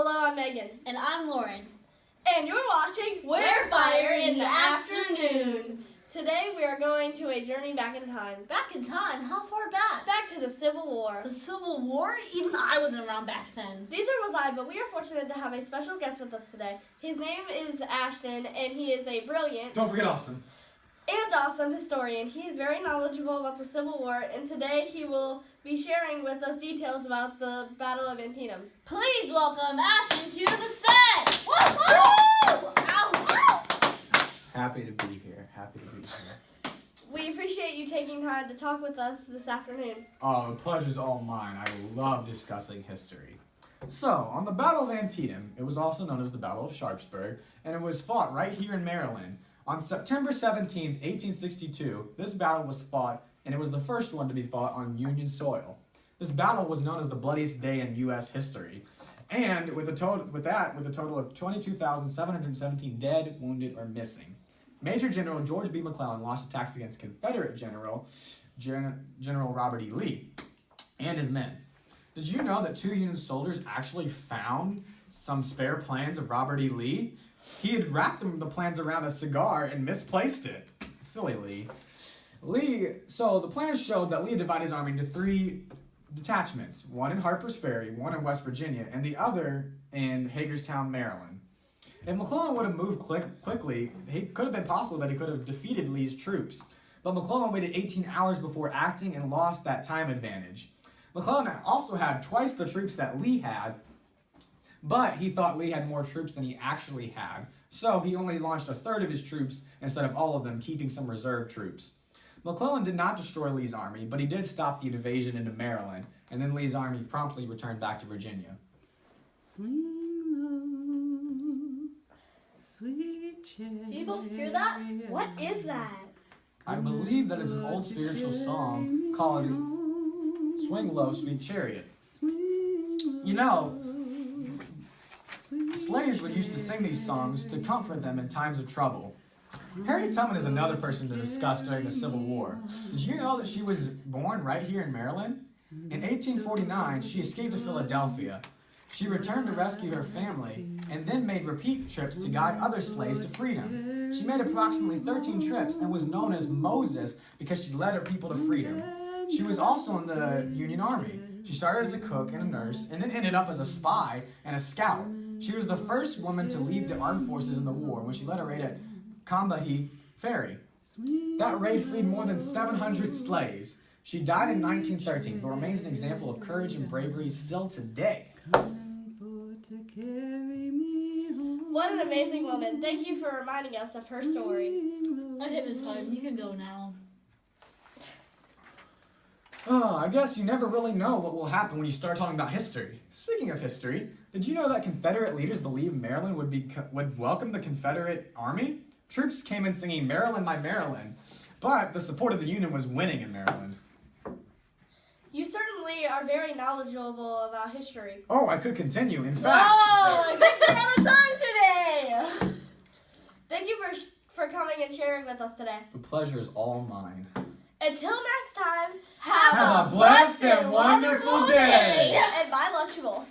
Hello, I'm Megan. And I'm Lauren. And you're watching Wherefire in the Afternoon. Today we are going to a journey back in time. Back in time? How far back? Back to the Civil War. The Civil War? Even I wasn't around back then. Neither was I, but we are fortunate to have a special guest with us today. His name is Ashton, and he is a brilliant Don't forget Austin. and awesome historian. He is very knowledgeable about the Civil War, and today he will be sharing with us details about the Battle of Antietam. Please welcome Ashton to the set! Woo! Woo! Ow! Ow! Happy to be here. Happy to be here. We appreciate you taking time to talk with us this afternoon. Oh, the pleasure's all mine. I love discussing history. So, on the Battle of Antietam, it was also known as the Battle of Sharpsburg, and it was fought right here in Maryland. On September 17th, 1862, this battle was fought, and it was the first one to be fought on Union soil. This battle was known as the bloodiest day in U.S. history, and with a total of 22,717 dead, wounded, or missing. Major General George B. McClellan launched attacks against Confederate General Robert E. Lee and his men. Did you know that 2 Union soldiers actually found some spare plans of Robert E. Lee? He had wrapped the plans around a cigar and misplaced it. Silly Lee. So the plans showed that Lee divided his army into 3 detachments, one in Harper's Ferry, one in West Virginia, and the other in Hagerstown, Maryland. If McClellan would have moved quickly, it could have been possible that he could have defeated Lee's troops. But McClellan waited 18 hours before acting and lost that time advantage. McClellan also had twice the troops that Lee had, but he thought Lee had more troops than he actually had. So he only launched a third of his troops instead of all of them, keeping some reserve troops. McClellan did not destroy Lee's army, but he did stop the invasion into Maryland, and then Lee's army promptly returned back to Virginia. Do you both hear that? What is that? I believe that is an old spiritual song called Swing Low, Sweet Chariot. You know, slaves would used to sing these songs to comfort them in times of trouble. Harriet Tubman is another person to discuss during the Civil War. Did you know that she was born right here in Maryland? In 1849, she escaped to Philadelphia. She returned to rescue her family and then made repeat trips to guide other slaves to freedom. She made approximately 13 trips and was known as Moses because she led her people to freedom. She was also in the Union Army. She started as a cook and a nurse and then ended up as a spy and a scout. She was the first woman to lead the armed forces in the war when she led a raid at Combahee Ferry. That raid freed more than 700 slaves. She died in 1913, but remains an example of courage and bravery still today. What an amazing woman. Thank you for reminding us of her story. Okay, Miss Hart, you can go now. Oh, I guess you never really know what will happen when you start talking about history. Speaking of history, did you know that Confederate leaders believed Maryland would welcome the Confederate Army? Troops came in singing "Maryland, my Maryland," but the support of the Union was winning in Maryland. You certainly are very knowledgeable about history. Oh, I could continue. In fact... No! I think we're out of time today! Thank you for coming and sharing with us today. The pleasure is all mine. Until next time, Have a blessed and wonderful day! And bye, Lunchables.